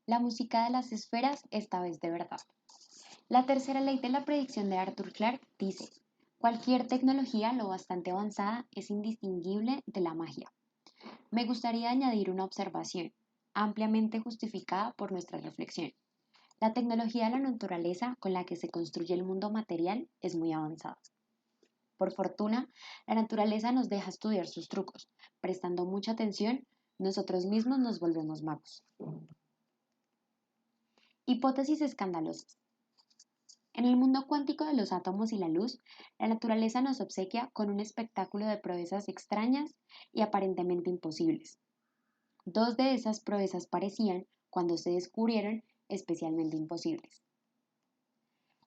La música de las esferas, esta vez de verdad. La tercera ley de la predicción de Arthur Clarke dice, cualquier tecnología lo bastante avanzada es indistinguible de la magia. Me gustaría añadir una observación, ampliamente justificada por nuestra reflexión. La tecnología de la naturaleza con la que se construye el mundo material es muy avanzada. Por fortuna, la naturaleza nos deja estudiar sus trucos. Prestando mucha atención, nosotros mismos nos volvemos magos. Hipótesis escandalosas. En el mundo cuántico de los átomos y la luz, la naturaleza nos obsequia con un espectáculo de proezas extrañas y aparentemente imposibles. Dos de esas proezas parecían, cuando se descubrieron, especialmente imposibles.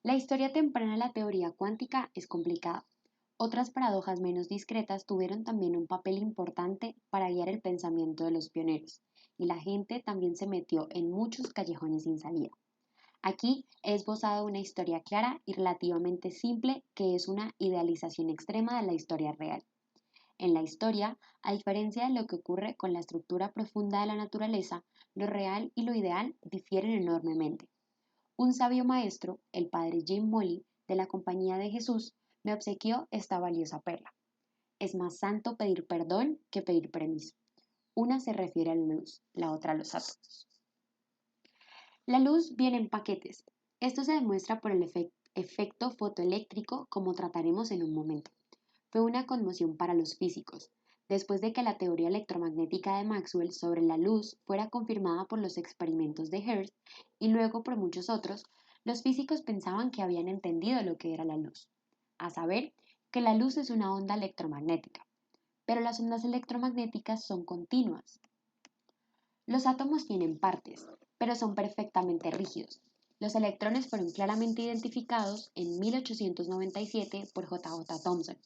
La historia temprana de la teoría cuántica es complicada. Otras paradojas menos discretas tuvieron también un papel importante para guiar el pensamiento de los pioneros, y la gente también se metió en muchos callejones sin salida. Aquí he esbozado una historia clara y relativamente simple que es una idealización extrema de la historia real. En la historia, a diferencia de lo que ocurre con la estructura profunda de la naturaleza, lo real y lo ideal difieren enormemente. Un sabio maestro, el padre Jim Molly, de la Compañía de Jesús, me obsequió esta valiosa perla. Es más santo pedir perdón que pedir permiso. Una se refiere a la luz, la otra a los átomos. La luz viene en paquetes. Esto se demuestra por el efecto fotoeléctrico, como trataremos en un momento. Fue una conmoción para los físicos. Después de que la teoría electromagnética de Maxwell sobre la luz fuera confirmada por los experimentos de Hertz y luego por muchos otros, los físicos pensaban que habían entendido lo que era la luz, a saber, que la luz es una onda electromagnética, pero las ondas electromagnéticas son continuas. Los átomos tienen partes, pero son perfectamente rígidos. Los electrones fueron claramente identificados en 1897 por J. J. Thomson.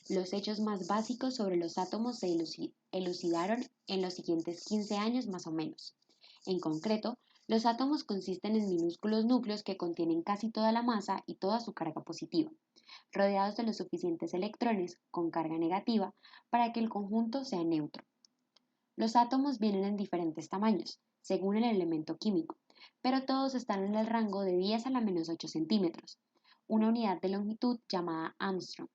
Los hechos más básicos sobre los átomos se elucidaron en los siguientes 15 años más o menos. En concreto, los átomos consisten en minúsculos núcleos que contienen casi toda la masa y toda su carga positiva, rodeados de los suficientes electrones con carga negativa para que el conjunto sea neutro. Los átomos vienen en diferentes tamaños, según el elemento químico, pero todos están en el rango de 10 a la menos 8 centímetros, una unidad de longitud llamada Armstrong.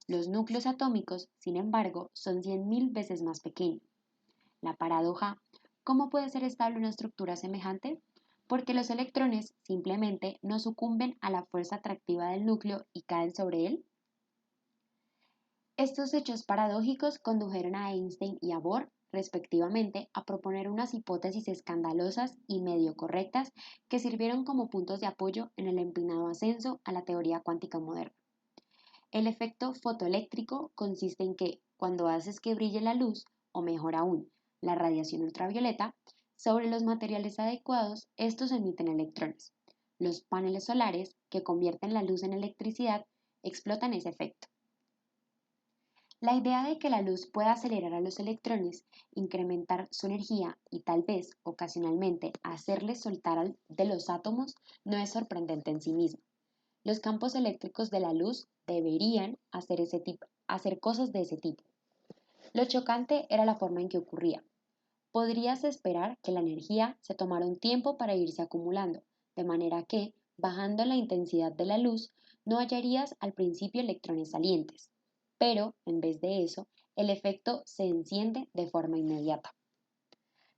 Los núcleos atómicos, sin embargo, son 100.000 veces más pequeños. La paradoja, ¿cómo puede ser estable una estructura semejante? Porque los electrones simplemente no sucumben a la fuerza atractiva del núcleo y caen sobre él. Estos hechos paradójicos condujeron a Einstein y a Bohr, respectivamente, a proponer unas hipótesis escandalosas y medio correctas que sirvieron como puntos de apoyo en el empinado ascenso a la teoría cuántica moderna. El efecto fotoeléctrico consiste en que, cuando haces que brille la luz, o mejor aún, la radiación ultravioleta, sobre los materiales adecuados, estos emiten electrones. Los paneles solares, que convierten la luz en electricidad, explotan ese efecto. La idea de que la luz pueda acelerar a los electrones, incrementar su energía y tal vez, ocasionalmente, hacerles soltar de los átomos no es sorprendente en sí misma. Los campos eléctricos de la luz deberían hacer cosas de ese tipo. Lo chocante era la forma en que ocurría. Podrías esperar que la energía se tomara un tiempo para irse acumulando, de manera que, bajando la intensidad de la luz, no hallarías al principio electrones salientes. Pero, en vez de eso, el efecto se enciende de forma inmediata.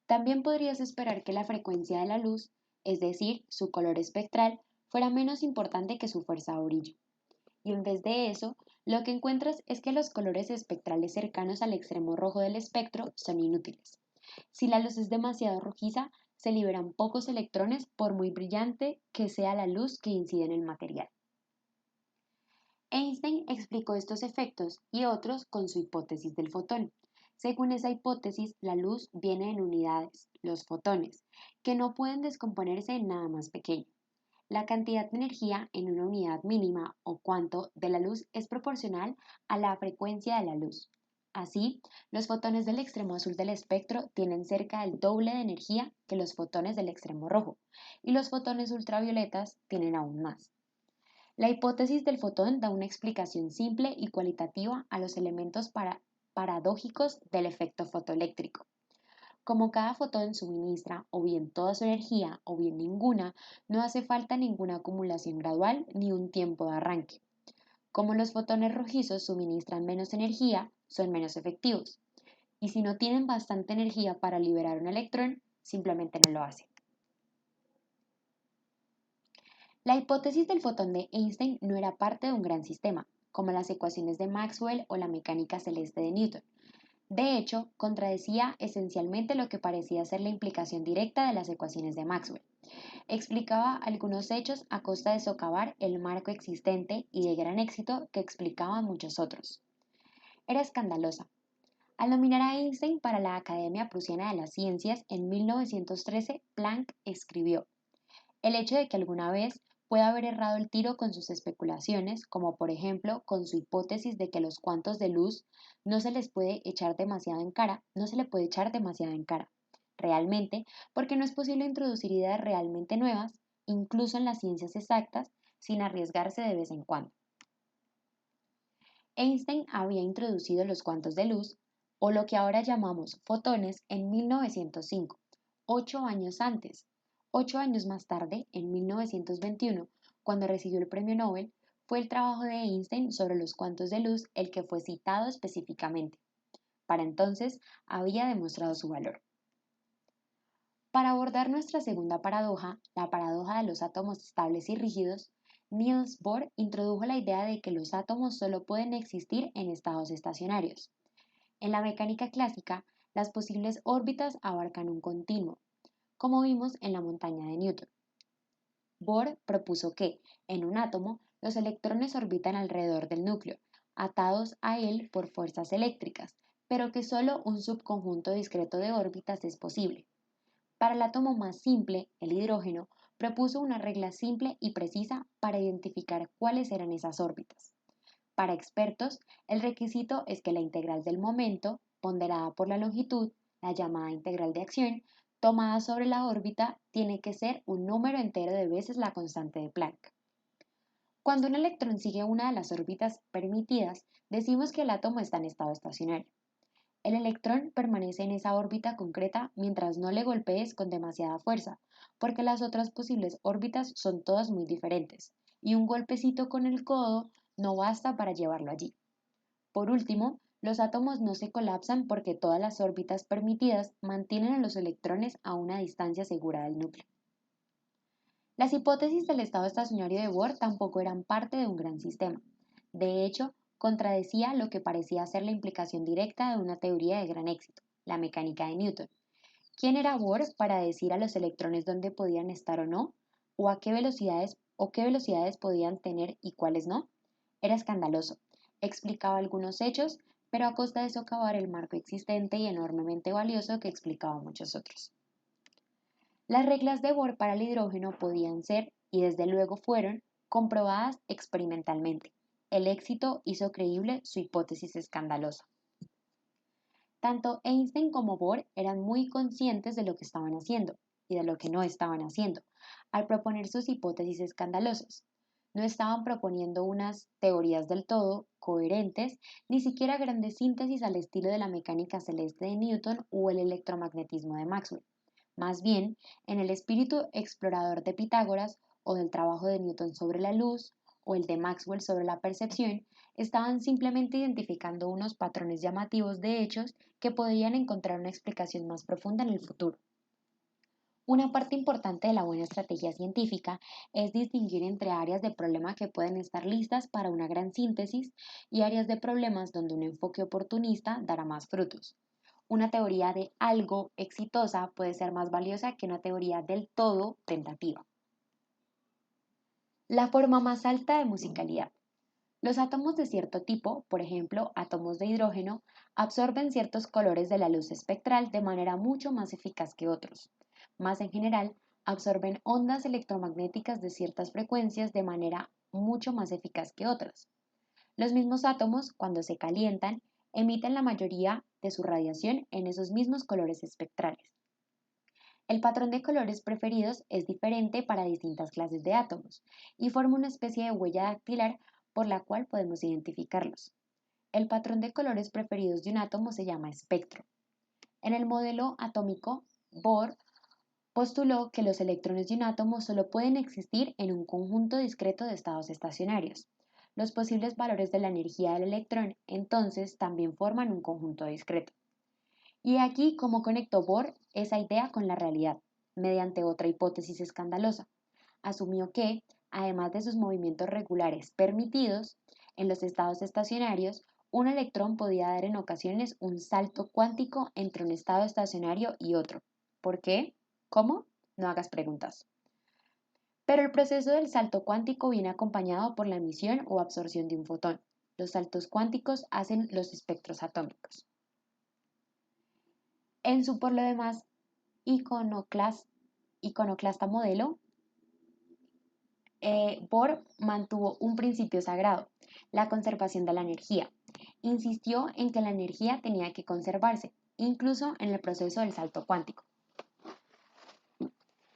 También podrías esperar que la frecuencia de la luz, es decir, su color espectral, fuera menos importante que su fuerza o brillo. Y en vez de eso, lo que encuentras es que los colores espectrales cercanos al extremo rojo del espectro son inútiles. Si la luz es demasiado rojiza, se liberan pocos electrones por muy brillante que sea la luz que incide en el material. Einstein explicó estos efectos y otros con su hipótesis del fotón. Según esa hipótesis, la luz viene en unidades, los fotones, que no pueden descomponerse en nada más pequeño. La cantidad de energía en una unidad mínima o cuanto de la luz es proporcional a la frecuencia de la luz. Así, los fotones del extremo azul del espectro tienen cerca del doble de energía que los fotones del extremo rojo, y los fotones ultravioletas tienen aún más. La hipótesis del fotón da una explicación simple y cualitativa a los elementos paradójicos del efecto fotoeléctrico. Como cada fotón suministra o bien toda su energía o bien ninguna, no hace falta ninguna acumulación gradual ni un tiempo de arranque. Como los fotones rojizos suministran menos energía, son menos efectivos. Y si no tienen bastante energía para liberar un electrón, simplemente no lo hacen. La hipótesis del fotón de Einstein no era parte de un gran sistema, como las ecuaciones de Maxwell o la mecánica celeste de Newton. De hecho, contradecía esencialmente lo que parecía ser la implicación directa de las ecuaciones de Maxwell. Explicaba algunos hechos a costa de socavar el marco existente y de gran éxito que explicaban muchos otros. Era escandalosa. Al nominar a Einstein para la Academia Prusiana de las Ciencias en 1913, Planck escribió: el hecho de que alguna vez pueda haber errado el tiro con sus especulaciones, como por ejemplo con su hipótesis de que los cuantos de luz no se les puede echar demasiado en cara, no se le puede echar demasiado en cara. Realmente, porque no es posible introducir ideas realmente nuevas, incluso en las ciencias exactas, sin arriesgarse de vez en cuando. Einstein había introducido los cuantos de luz, o lo que ahora llamamos fotones, en 1905, 8 años antes. 8 años más tarde, en 1921, cuando recibió el premio Nobel, fue el trabajo de Einstein sobre los cuantos de luz el que fue citado específicamente. Para entonces había demostrado su valor. Para abordar nuestra segunda paradoja, la paradoja de los átomos estables y rígidos, Niels Bohr introdujo la idea de que los átomos solo pueden existir en estados estacionarios. En la mecánica clásica, las posibles órbitas abarcan un continuo, como vimos en la montaña de Newton. Bohr propuso que, en un átomo, los electrones orbitan alrededor del núcleo, atados a él por fuerzas eléctricas, pero que solo un subconjunto discreto de órbitas es posible. Para el átomo más simple, el hidrógeno, propuso una regla simple y precisa para identificar cuáles eran esas órbitas. Para expertos, el requisito es que la integral del momento, ponderada por la longitud, la llamada integral de acción, tomada sobre la órbita, tiene que ser un número entero de veces la constante de Planck. Cuando un electrón sigue una de las órbitas permitidas, decimos que el átomo está en estado estacionario. El electrón permanece en esa órbita concreta mientras no le golpees con demasiada fuerza, porque las otras posibles órbitas son todas muy diferentes, y un golpecito con el codo no basta para llevarlo allí. Por último, los átomos no se colapsan porque todas las órbitas permitidas mantienen a los electrones a una distancia segura del núcleo. Las hipótesis del estado estacionario de Bohr tampoco eran parte de un gran sistema. De hecho, contradecía lo que parecía ser la implicación directa de una teoría de gran éxito, la mecánica de Newton. ¿Quién era Bohr para decir a los electrones dónde podían estar o no? ¿O a qué velocidades podían tener y cuáles no? Era escandaloso. Explicaba algunos hechos, pero a costa de socavar el marco existente y enormemente valioso que explicaba muchos otros. Las reglas de Bohr para el hidrógeno podían ser, y desde luego fueron, comprobadas experimentalmente. El éxito hizo creíble su hipótesis escandalosa. Tanto Einstein como Bohr eran muy conscientes de lo que estaban haciendo y de lo que no estaban haciendo al proponer sus hipótesis escandalosas. No estaban proponiendo unas teorías del todo coherentes, ni siquiera grandes síntesis al estilo de la mecánica celeste de Newton o el electromagnetismo de Maxwell. Más bien, en el espíritu explorador de Pitágoras o del trabajo de Newton sobre la luz o el de Maxwell sobre la percepción, estaban simplemente identificando unos patrones llamativos de hechos que podían encontrar una explicación más profunda en el futuro. Una parte importante de la buena estrategia científica es distinguir entre áreas de problema que pueden estar listas para una gran síntesis y áreas de problemas donde un enfoque oportunista dará más frutos. Una teoría de algo exitosa puede ser más valiosa que una teoría del todo tentativa. La forma más alta de musicalidad. Los átomos de cierto tipo, por ejemplo, átomos de hidrógeno, absorben ciertos colores de la luz espectral de manera mucho más eficaz que otros. Más en general, absorben ondas electromagnéticas de ciertas frecuencias de manera mucho más eficaz que otras. Los mismos átomos, cuando se calientan, emiten la mayoría de su radiación en esos mismos colores espectrales. El patrón de colores preferidos es diferente para distintas clases de átomos y forma una especie de huella dactilar por la cual podemos identificarlos. El patrón de colores preferidos de un átomo se llama espectro. En el modelo atómico, Bohr postuló que los electrones de un átomo solo pueden existir en un conjunto discreto de estados estacionarios. Los posibles valores de la energía del electrón entonces también forman un conjunto discreto. Y aquí cómo conectó Bohr esa idea con la realidad, mediante otra hipótesis escandalosa. Asumió que, además de sus movimientos regulares permitidos en los estados estacionarios, un electrón podía dar en ocasiones un salto cuántico entre un estado estacionario y otro. ¿Por qué? ¿Cómo? No hagas preguntas. Pero el proceso del salto cuántico viene acompañado por la emisión o absorción de un fotón. Los saltos cuánticos hacen los espectros atómicos. En su por lo demás iconoclasta modelo, Bohr mantuvo un principio sagrado, la conservación de la energía. Insistió en que la energía tenía que conservarse, incluso en el proceso del salto cuántico.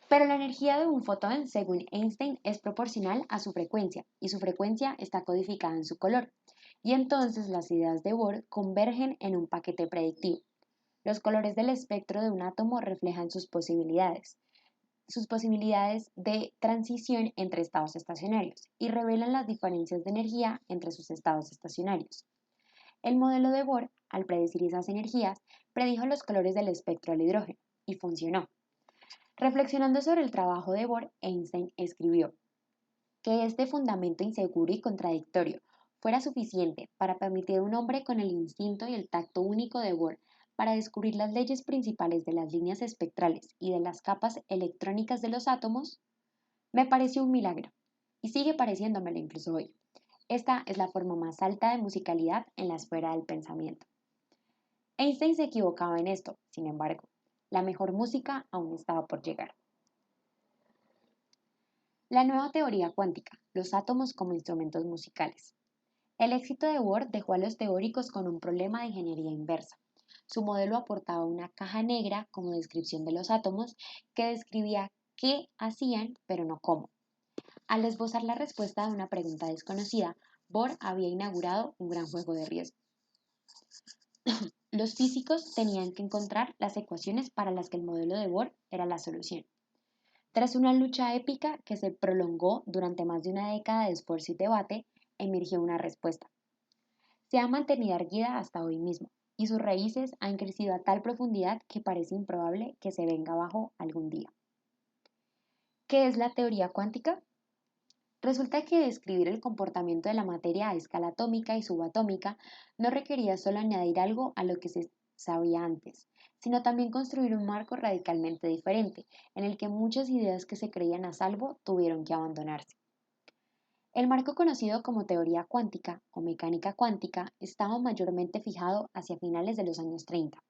Pero la energía de un fotón, según Einstein, es proporcional a su frecuencia, y su frecuencia está codificada en su color. Y entonces las ideas de Bohr convergen en un paquete predictivo. Los colores del espectro de un átomo reflejan sus posibilidades de transición entre estados estacionarios y revelan las diferencias de energía entre sus estados estacionarios. El modelo de Bohr, al predecir esas energías, predijo los colores del espectro del hidrógeno y funcionó. Reflexionando sobre el trabajo de Bohr, Einstein escribió que este fundamento inseguro y contradictorio fuera suficiente para permitir a un hombre con el instinto y el tacto único de Bohr para descubrir las leyes principales de las líneas espectrales y de las capas electrónicas de los átomos, me pareció un milagro, y sigue pareciéndomelo incluso hoy. Esta es la forma más alta de musicalidad en la esfera del pensamiento. Einstein se equivocaba en esto, sin embargo. La mejor música aún estaba por llegar. La nueva teoría cuántica, los átomos como instrumentos musicales. El éxito de Bohr dejó a los teóricos con un problema de ingeniería inversa. Su modelo aportaba una caja negra como descripción de los átomos que describía qué hacían, pero no cómo. Al esbozar la respuesta de una pregunta desconocida, Bohr había inaugurado un gran juego de riesgo. Los físicos tenían que encontrar las ecuaciones para las que el modelo de Bohr era la solución. Tras una lucha épica que se prolongó durante más de una década de esfuerzo y debate, emergió una respuesta. Se ha mantenido erguida hasta hoy mismo, y sus raíces han crecido a tal profundidad que parece improbable que se venga abajo algún día. ¿Qué es la teoría cuántica? Resulta que describir el comportamiento de la materia a escala atómica y subatómica no requería solo añadir algo a lo que se sabía antes, sino también construir un marco radicalmente diferente, en el que muchas ideas que se creían a salvo tuvieron que abandonarse. El marco conocido como teoría cuántica o mecánica cuántica estaba mayormente fijado hacia finales de los años 30.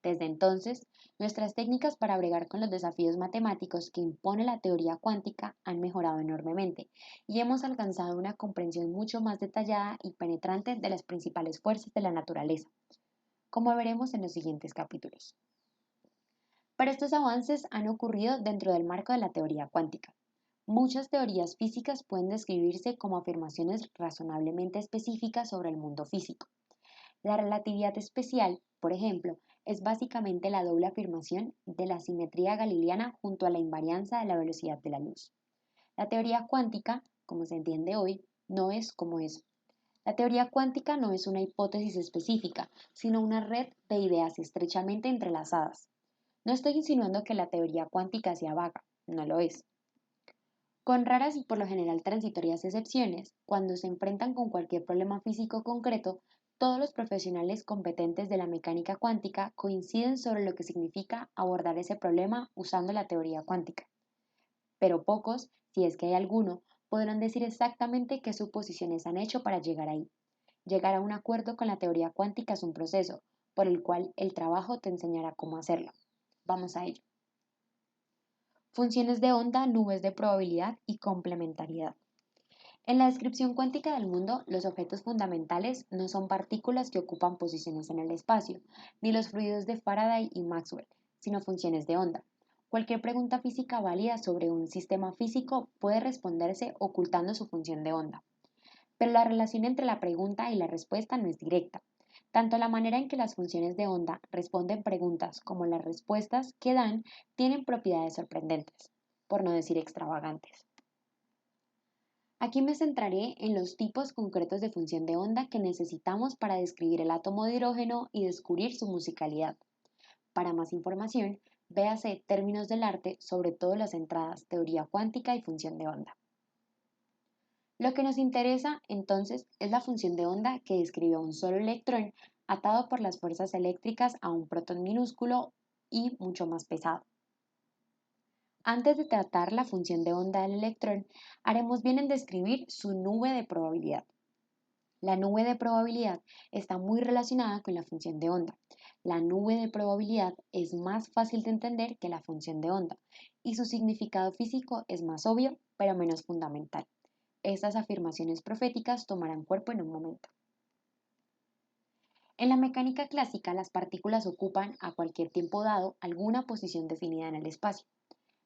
Desde entonces, nuestras técnicas para bregar con los desafíos matemáticos que impone la teoría cuántica han mejorado enormemente y hemos alcanzado una comprensión mucho más detallada y penetrante de las principales fuerzas de la naturaleza, como veremos en los siguientes capítulos. Pero estos avances han ocurrido dentro del marco de la teoría cuántica. Muchas teorías físicas pueden describirse como afirmaciones razonablemente específicas sobre el mundo físico. La relatividad especial, por ejemplo, es básicamente la doble afirmación de la simetría galileana junto a la invarianza de la velocidad de la luz. La teoría cuántica, como se entiende hoy, no es como eso. La teoría cuántica no es una hipótesis específica, sino una red de ideas estrechamente entrelazadas. No estoy insinuando que la teoría cuántica sea vaga, no lo es. Con raras y por lo general transitorias excepciones, cuando se enfrentan con cualquier problema físico concreto, todos los profesionales competentes de la mecánica cuántica coinciden sobre lo que significa abordar ese problema usando la teoría cuántica. Pero pocos, si es que hay alguno, podrán decir exactamente qué suposiciones han hecho para llegar ahí. Llegar a un acuerdo con la teoría cuántica es un proceso, por el cual el trabajo te enseñará cómo hacerlo. Vamos a ello. Funciones de onda, nubes de probabilidad y complementariedad. En la descripción cuántica del mundo, los objetos fundamentales no son partículas que ocupan posiciones en el espacio, ni los fluidos de Faraday y Maxwell, sino funciones de onda. Cualquier pregunta física válida sobre un sistema físico puede responderse ocultando su función de onda. Pero la relación entre la pregunta y la respuesta no es directa. Tanto la manera en que las funciones de onda responden preguntas como las respuestas que dan tienen propiedades sorprendentes, por no decir extravagantes. Aquí me centraré en los tipos concretos de función de onda que necesitamos para describir el átomo de hidrógeno y descubrir su musicalidad. Para más información, véase Términos del arte, sobre todo las entradas Teoría cuántica y función de onda. Lo que nos interesa entonces es la función de onda que describe a un solo electrón atado por las fuerzas eléctricas a un protón minúsculo y mucho más pesado. Antes de tratar la función de onda del electrón, haremos bien en describir su nube de probabilidad. La nube de probabilidad está muy relacionada con la función de onda. La nube de probabilidad es más fácil de entender que la función de onda y su significado físico es más obvio, pero menos fundamental. Estas afirmaciones proféticas tomarán cuerpo en un momento. En la mecánica clásica, las partículas ocupan a cualquier tiempo dado alguna posición definida en el espacio.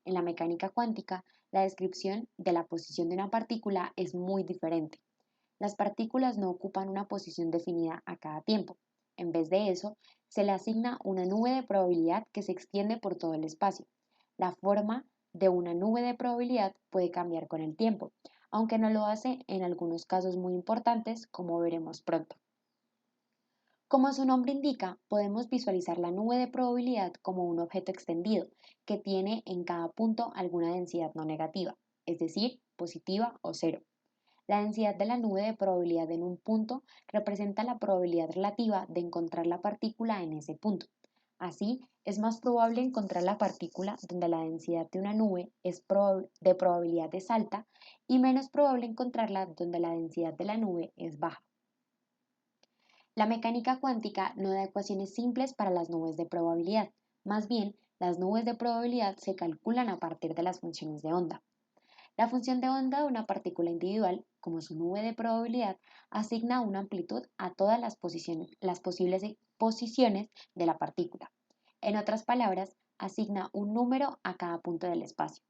En la mecánica cuántica, la descripción de la posición de una partícula es muy diferente. Las partículas no ocupan una posición definida a cada tiempo. En vez de eso, se le asigna una nube de probabilidad que se extiende por todo el espacio. La forma de una nube de probabilidad puede cambiar con el tiempo, aunque no lo hace en algunos casos muy importantes, como veremos pronto. Como su nombre indica, podemos visualizar la nube de probabilidad como un objeto extendido que tiene en cada punto alguna densidad no negativa, es decir, positiva o cero. La densidad de la nube de probabilidad en un punto representa la probabilidad relativa de encontrar la partícula en ese punto. Así, es más probable encontrar la partícula donde la densidad de una nube de probabilidad es alta y menos probable encontrarla donde la densidad de la nube es baja. La mecánica cuántica no da ecuaciones simples para las nubes de probabilidad. Más bien, las nubes de probabilidad se calculan a partir de las funciones de onda. La función de onda de una partícula individual, como su nube de probabilidad, asigna una amplitud a todas las posibles posiciones de la partícula. En otras palabras, asigna un número a cada punto del espacio.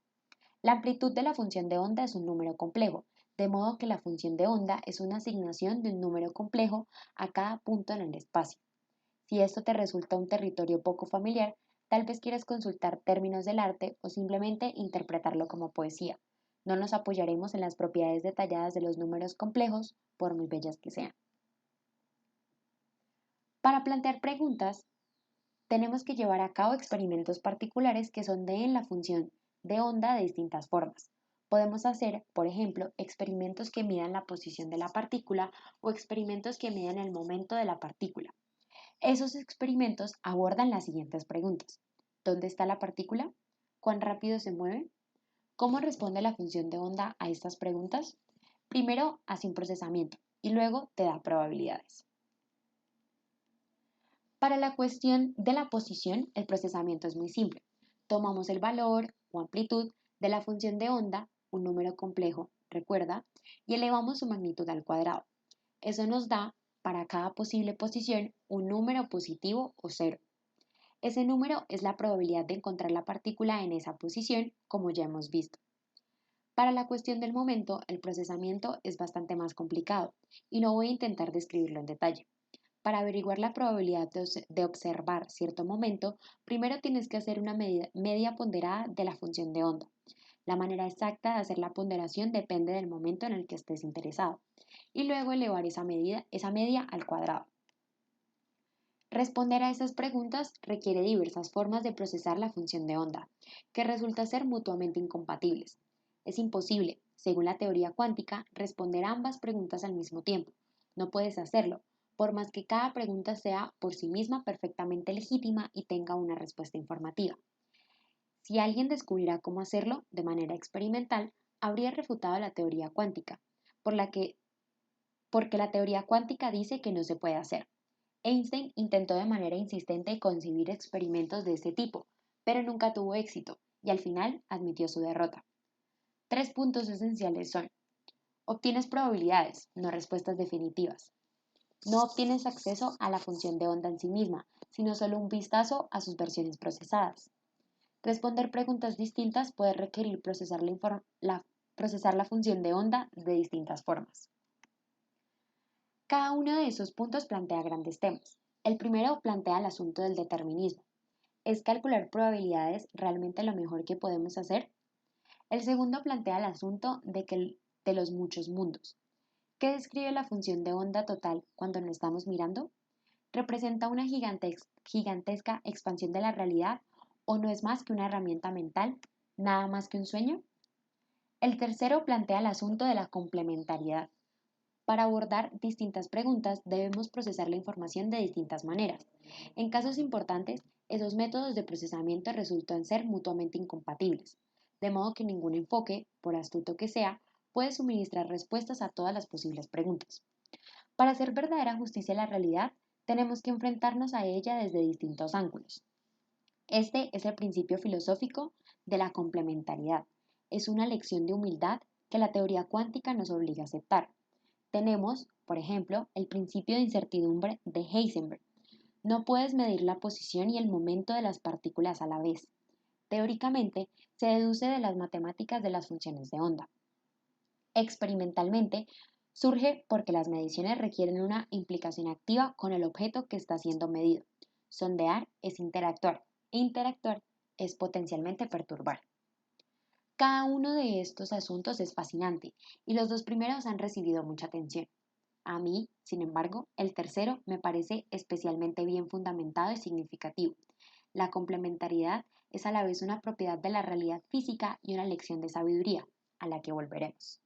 La amplitud de la función de onda es un número complejo, de modo que la función de onda es una asignación de un número complejo a cada punto en el espacio. Si esto te resulta un territorio poco familiar, tal vez quieras consultar Términos del arte o simplemente interpretarlo como poesía. No nos apoyaremos en las propiedades detalladas de los números complejos, por muy bellas que sean. Para plantear preguntas, tenemos que llevar a cabo experimentos particulares que sondeen la función de onda de distintas formas. Podemos hacer, por ejemplo, experimentos que midan la posición de la partícula o experimentos que midan el momento de la partícula. Esos experimentos abordan las siguientes preguntas. ¿Dónde está la partícula? ¿Cuán rápido se mueve? ¿Cómo responde la función de onda a estas preguntas? Primero hace un procesamiento y luego te da probabilidades. Para la cuestión de la posición, el procesamiento es muy simple. Tomamos el valor o amplitud de la función de onda, un número complejo, recuerda, y elevamos su magnitud al cuadrado. Eso nos da, para cada posible posición, un número positivo o cero. Ese número es la probabilidad de encontrar la partícula en esa posición, como ya hemos visto. Para la cuestión del momento, el procesamiento es bastante más complicado y no voy a intentar describirlo en detalle. Para averiguar la probabilidad de observar cierto momento, primero tienes que hacer una media ponderada de la función de onda. La manera exacta de hacer la ponderación depende del momento en el que estés interesado y luego elevar esa media al cuadrado. Responder a esas preguntas requiere diversas formas de procesar la función de onda, que resulta ser mutuamente incompatibles. Es imposible, según la teoría cuántica, responder a ambas preguntas al mismo tiempo. No puedes hacerlo, por más que cada pregunta sea por sí misma perfectamente legítima y tenga una respuesta informativa. Si alguien descubriera cómo hacerlo de manera experimental, habría refutado la teoría cuántica, porque la teoría cuántica dice que no se puede hacer. Einstein intentó de manera insistente concebir experimentos de este tipo, pero nunca tuvo éxito y al final admitió su derrota. Tres puntos esenciales son: obtienes probabilidades, no respuestas definitivas. No obtienes acceso a la función de onda en sí misma, sino solo un vistazo a sus versiones procesadas. Responder preguntas distintas puede requerir procesar la función de onda de distintas formas. Cada uno de esos puntos plantea grandes temas. El primero plantea el asunto del determinismo. ¿Es calcular probabilidades realmente lo mejor que podemos hacer? El segundo plantea el asunto de los muchos mundos. ¿Qué describe la función de onda total cuando no estamos mirando? ¿Representa una gigantesca expansión de la realidad o no es más que una herramienta mental, nada más que un sueño? El tercero plantea el asunto de la complementariedad. Para abordar distintas preguntas debemos procesar la información de distintas maneras. En casos importantes, esos métodos de procesamiento resultan ser mutuamente incompatibles, de modo que ningún enfoque, por astuto que sea, puede suministrar respuestas a todas las posibles preguntas. Para hacer verdadera justicia a la realidad, tenemos que enfrentarnos a ella desde distintos ángulos. Este es el principio filosófico de la complementariedad. Es una lección de humildad que la teoría cuántica nos obliga a aceptar. Tenemos, por ejemplo, el principio de incertidumbre de Heisenberg. No puedes medir la posición y el momento de las partículas a la vez. Teóricamente, se deduce de las matemáticas de las funciones de onda. Experimentalmente, surge porque las mediciones requieren una implicación activa con el objeto que está siendo medido. Sondear es interactuar e interactuar es potencialmente perturbar. Cada uno de estos asuntos es fascinante y los dos primeros han recibido mucha atención. A mí, sin embargo, el tercero me parece especialmente bien fundamentado y significativo. La complementariedad es a la vez una propiedad de la realidad física y una lección de sabiduría, a la que volveremos.